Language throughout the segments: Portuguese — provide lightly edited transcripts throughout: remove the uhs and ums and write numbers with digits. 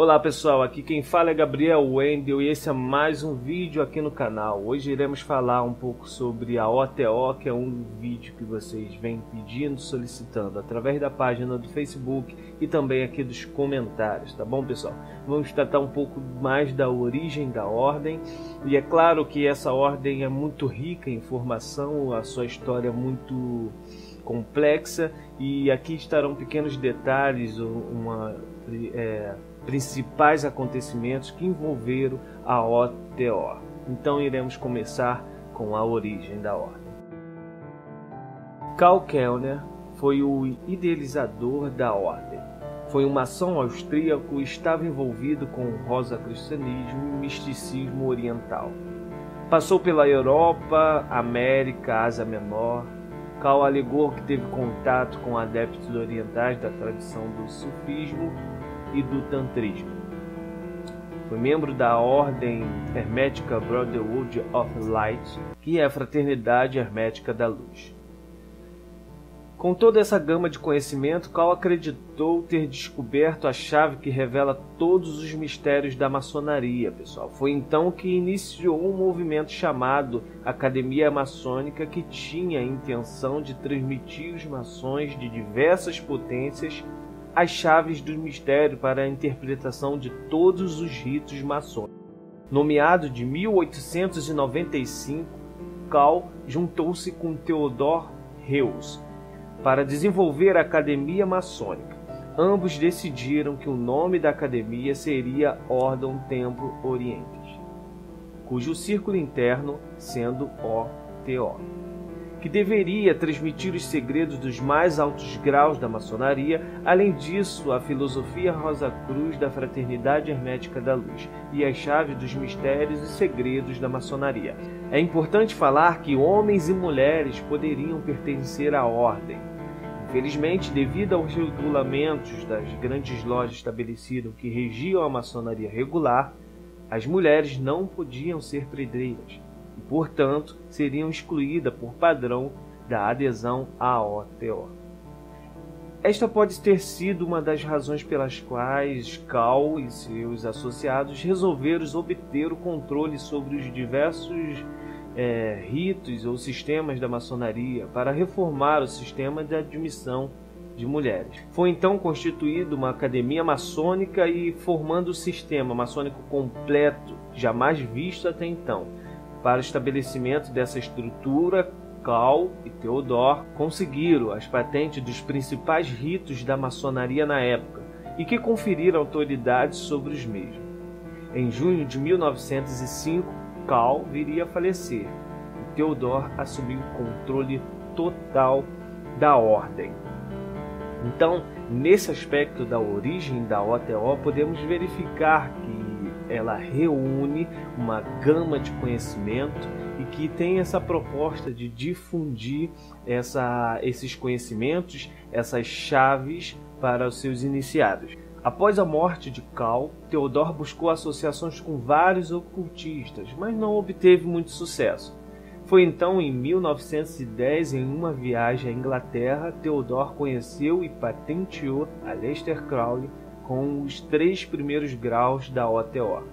Olá pessoal, aqui quem fala é Gabriel Wendel e esse é mais um vídeo aqui no canal. Hoje iremos falar um pouco sobre a OTO, que é um vídeo que vocês vêm pedindo, solicitando através da página do Facebook e também aqui dos comentários, tá bom pessoal? Vamos tratar um pouco mais da origem da ordem e é claro que essa ordem é muito rica em informação, a sua história é muito complexa e aqui estarão pequenos detalhes, principais acontecimentos que envolveram a OTO. Então iremos começar com a origem da ordem. Karl Kellner foi o idealizador da ordem. Foi um maçom austríaco e estava envolvido com o rosacrucianismo e misticismo oriental. Passou pela Europa, América, Ásia Menor. Karl alegou que teve contato com adeptos orientais da tradição do sufismo e do tantrismo. Foi membro da ordem hermética Brotherhood of Light, que é a fraternidade hermética da luz. Com toda essa gama de conhecimento, Karl acreditou ter descoberto a chave que revela todos os mistérios da maçonaria, pessoal. Foi então que iniciou um movimento chamado Academia Maçônica, que tinha a intenção de transmitir os maçons de diversas potências as chaves do mistério para a interpretação de todos os ritos maçônicos. Nomeado de 1895, Karl juntou-se com Theodor Heuss para desenvolver a Academia Maçônica. Ambos decidiram que o nome da academia seria Ordem Templo Orientis, cujo círculo interno sendo OTO, que deveria transmitir os segredos dos mais altos graus da maçonaria. Além disso, a filosofia Rosa-Cruz da Fraternidade Hermética da Luz e as chaves dos mistérios e segredos da maçonaria. É importante falar que homens e mulheres poderiam pertencer à ordem. Infelizmente, devido aos regulamentos das grandes lojas estabelecidas que regiam a maçonaria regular, as mulheres não podiam ser pedreiras e, portanto, seriam excluídas por padrão da adesão à OTO. Esta pode ter sido uma das razões pelas quais Karl e seus associados resolveram obter o controle sobre os diversos ritos ou sistemas da maçonaria para reformar o sistema de admissão de mulheres. Foi então constituída uma academia maçônica e formando o sistema maçônico completo, jamais visto até então. Para o estabelecimento dessa estrutura, Karl e Theodor conseguiram as patentes dos principais ritos da maçonaria na época e que conferiram autoridade sobre os mesmos. Em junho de 1905, Karl viria a falecer e Theodor assumiu o controle total da ordem. Então, nesse aspecto da origem da OTO, podemos verificar que ela reúne uma gama de conhecimento e que tem essa proposta de difundir esses conhecimentos, essas chaves para os seus iniciados. Após a morte de Karl, Theodor buscou associações com vários ocultistas, mas não obteve muito sucesso. Foi então em 1910, em uma viagem à Inglaterra, Theodor conheceu e patenteou Aleister Crowley com os 3 primeiros graus da OTO.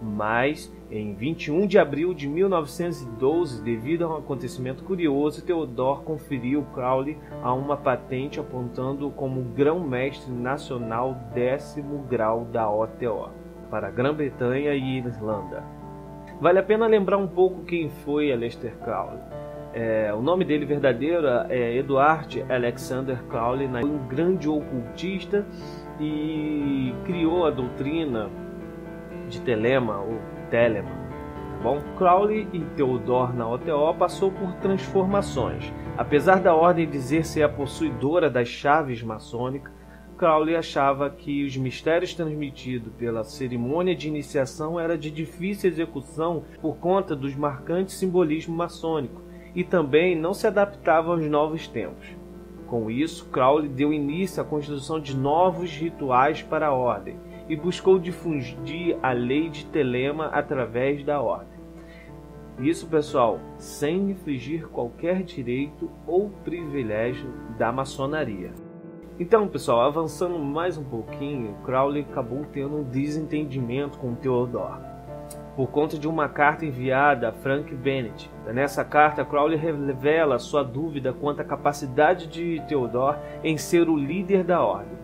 Mas, em 21 de abril de 1912, devido a um acontecimento curioso, Theodor conferiu Crowley a uma patente apontando como grão-mestre nacional 10º grau da OTO, para a Grã-Bretanha e Irlanda. Vale a pena lembrar um pouco quem foi Aleister Crowley. O nome dele verdadeiro é Edward Alexander Crowley, foi um grande ocultista e criou a doutrina de Telema ou Telemann. Bom, Crowley e Theodor na OTO passou por transformações. Apesar da ordem dizer ser a possuidora das chaves maçônicas, Crowley achava que os mistérios transmitidos pela cerimônia de iniciação era de difícil execução por conta dos marcantes simbolismo maçônico e também não se adaptava aos novos tempos. Com isso, Crowley deu início à construção de novos rituais para a ordem e buscou difundir a lei de Telema através da ordem. Isso, pessoal, sem infringir qualquer direito ou privilégio da maçonaria. Então, pessoal, avançando mais um pouquinho, Crowley acabou tendo um desentendimento com Theodore, por conta de uma carta enviada a Frank Bennett. Nessa carta, Crowley revela sua dúvida quanto à capacidade de Theodore em ser o líder da ordem.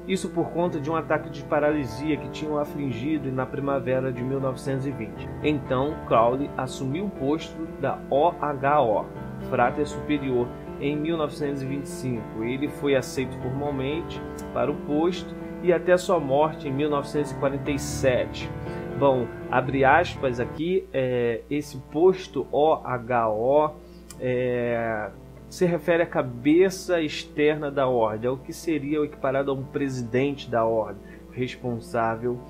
Isso por conta de um ataque de paralisia que tinham afligido na primavera de 1920. Então, Crowley assumiu o posto da OHO, Frater Superior, em 1925. Ele foi aceito formalmente para o posto e até sua morte em 1947. Bom, abre aspas aqui, esse posto OHO se refere à cabeça externa da ordem, ao que seria o equiparado a um presidente da ordem, responsável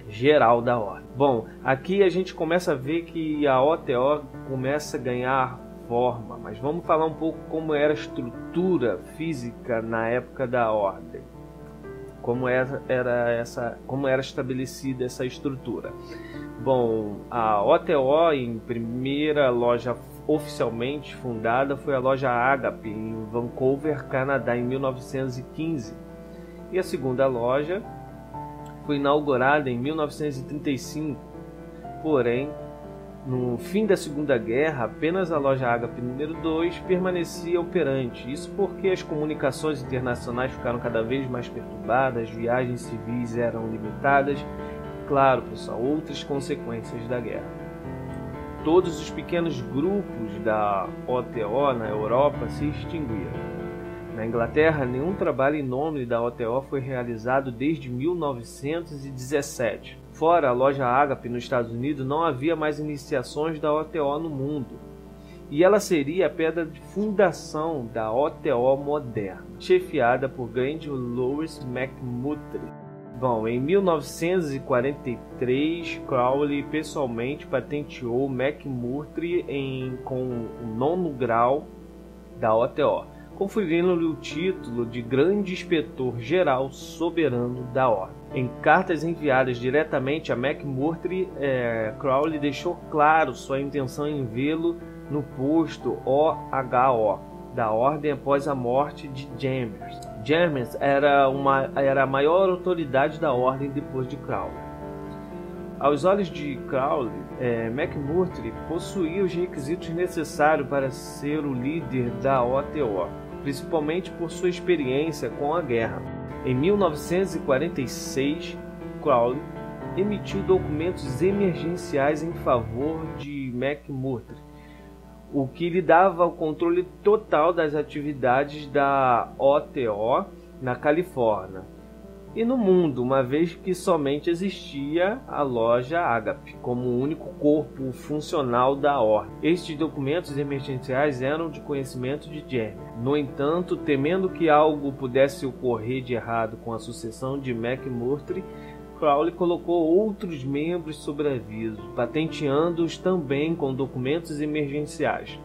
geral da ordem. Bom, aqui a gente começa a ver que a OTO começa a ganhar forma, mas vamos falar um pouco como era a estrutura física na época da ordem, como era estabelecida essa estrutura. Bom, a OTO, em primeira loja oficialmente fundada, foi a loja Agape em Vancouver, Canadá, em 1915, e a segunda loja foi inaugurada em 1935. Porém, no fim da Segunda Guerra, apenas a loja Agape número 2 permanecia operante. Isso porque as comunicações internacionais ficaram cada vez mais perturbadas, viagens civis eram limitadas. Claro, pessoal, outras consequências da guerra. Todos os pequenos grupos da OTO na Europa se extinguiram. Na Inglaterra, nenhum trabalho em nome da OTO foi realizado desde 1917. Fora a loja Agape nos Estados Unidos, não havia mais iniciações da OTO no mundo. E ela seria a pedra de fundação da OTO moderna, chefiada por Grant Louis McMurtry. Bom, em 1943, Crowley pessoalmente patenteou McMurtry com o 9º grau da OTO, conferindo-lhe o título de Grande Inspetor Geral Soberano da Ordem. Em cartas enviadas diretamente a McMurtry, Crowley deixou claro sua intenção em vê-lo no posto OHO da Ordem após a morte de James. James era a maior autoridade da Ordem depois de Crowley. Aos olhos de Crowley, McMurtry possuía os requisitos necessários para ser o líder da OTO, principalmente por sua experiência com a guerra. Em 1946, Crowley emitiu documentos emergenciais em favor de McMurtry, o que lhe dava o controle total das atividades da OTO na Califórnia e no mundo, uma vez que somente existia a loja Agape como o único corpo funcional da ordem. Estes documentos emergenciais eram de conhecimento de James. No entanto, temendo que algo pudesse ocorrer de errado com a sucessão de McMurtry, Crowley colocou outros membros sob aviso, patenteando-os também com documentos emergenciais.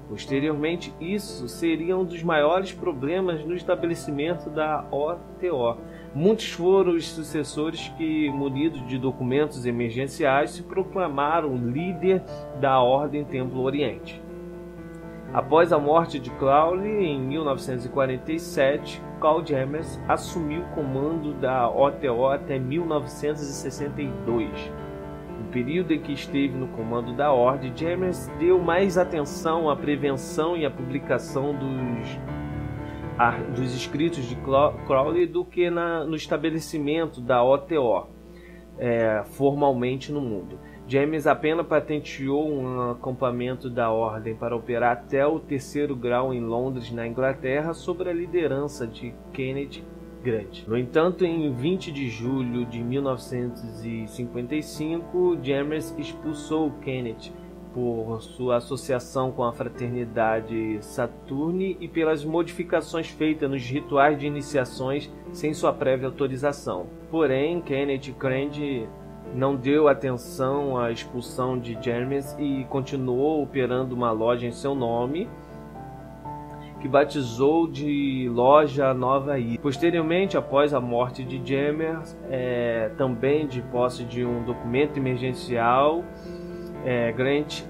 Posteriormente, isso seria um dos maiores problemas no estabelecimento da OTO. Muitos foram os sucessores que, munidos de documentos emergenciais, se proclamaram líder da Ordem Templo Oriente. Após a morte de Crowley, em 1947, Carl James assumiu o comando da OTO até 1962. No período em que esteve no comando da Ordem, James deu mais atenção à prevenção e à publicação dos escritos de Crowley do que no estabelecimento da OTO formalmente no mundo. James apenas patenteou um acampamento da Ordem para operar até o 3º grau em Londres, na Inglaterra, sob a liderança de Kenneth Grant. No entanto, em 20 de julho de 1955, James expulsou Kenneth por sua associação com a Fraternidade Saturni e pelas modificações feitas nos rituais de iniciações sem sua prévia autorização. Porém, Kenneth Grant não deu atenção à expulsão de James e continuou operando uma loja em seu nome, que batizou de Loja Nova Ida. Posteriormente, após a morte de James, também de posse de um documento emergencial, Grant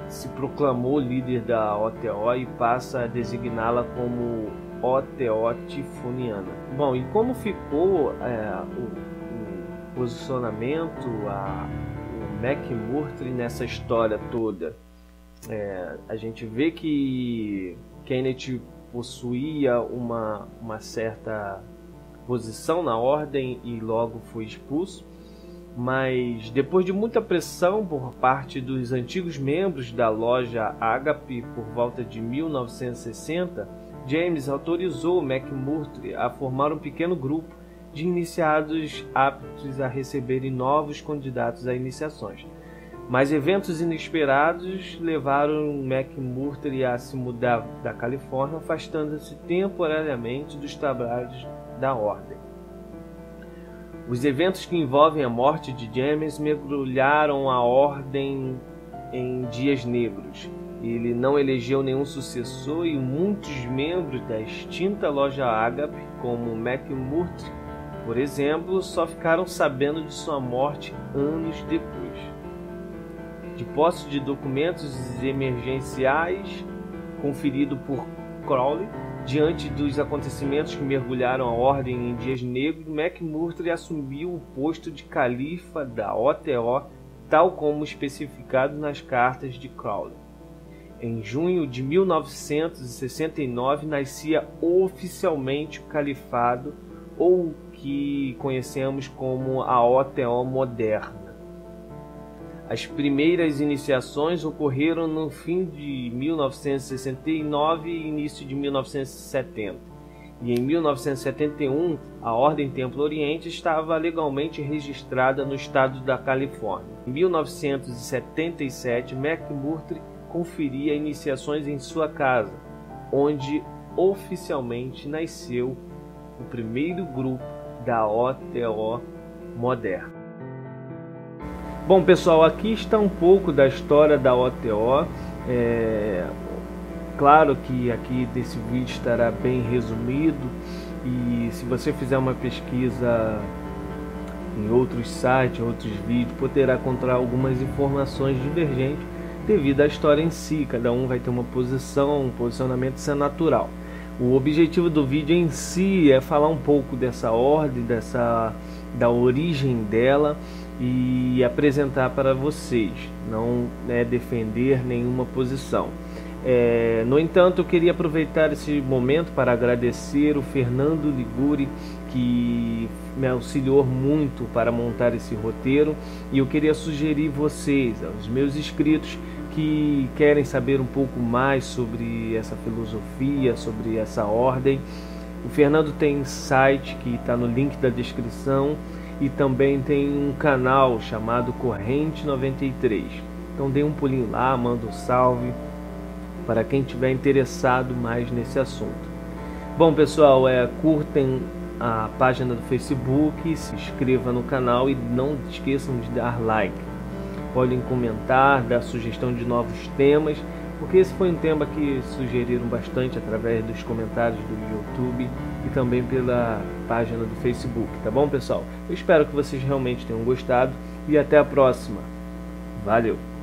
se proclamou líder da OTO e passa a designá-la como OTO Tifoniana. Bom, e como ficou o posicionamento, o McMurtry nessa história toda? A gente vê que Kenneth possuía uma certa posição na ordem e logo foi expulso, mas depois de muita pressão por parte dos antigos membros da loja Ágape por volta de 1960, James autorizou McMurtry a formar um pequeno grupo de iniciados aptos a receberem novos candidatos a iniciações. Mas eventos inesperados levaram McMurtry a se mudar da Califórnia, afastando-se temporariamente dos trabalhos da ordem. Os eventos que envolvem a morte de James mergulharam a ordem em dias negros. Ele não elegeu nenhum sucessor e muitos membros da extinta loja Ágape, como McMurtry, por exemplo, só ficaram sabendo de sua morte anos depois. De posse de documentos emergenciais conferido por Crowley, diante dos acontecimentos que mergulharam a ordem em dias negros, McMurtry assumiu o posto de califa da OTO, tal como especificado nas cartas de Crowley. Em junho de 1969 nascia oficialmente o califado, ou o que conhecemos como a OTO moderna. As primeiras iniciações ocorreram no fim de 1969 e início de 1970. E em 1971, a Ordem Templo Oriente estava legalmente registrada no estado da Califórnia. Em 1977, McMurtry conferia iniciações em sua casa, onde oficialmente nasceu o primeiro grupo da OTO moderna. Bom, pessoal, aqui está um pouco da história da OTO. Claro que aqui desse vídeo estará bem resumido, e se você fizer uma pesquisa em outros sites, outros vídeos, poderá encontrar algumas informações divergentes devido à história em si. Cada um vai ter uma posição, um posicionamento, isso é natural. O objetivo do vídeo em si é falar um pouco dessa ordem, da origem dela, e apresentar para vocês, não é defender nenhuma posição. No entanto, eu queria aproveitar esse momento para agradecer o Fernando Liguri, que me auxiliou muito para montar esse roteiro, e eu queria sugerir vocês, aos meus inscritos, que querem saber um pouco mais sobre essa filosofia, sobre essa ordem. O Fernando tem site que está no link da descrição, e também tem um canal chamado Corrente 93. Então dê um pulinho lá, manda um salve para quem tiver interessado mais nesse assunto. Bom, pessoal, curtem a página do Facebook, se inscreva no canal e não esqueçam de dar like. Podem comentar, dar sugestão de novos temas, porque esse foi um tema que sugeriram bastante através dos comentários do YouTube e também pela página do Facebook, tá bom, pessoal? Eu espero que vocês realmente tenham gostado e até a próxima. Valeu!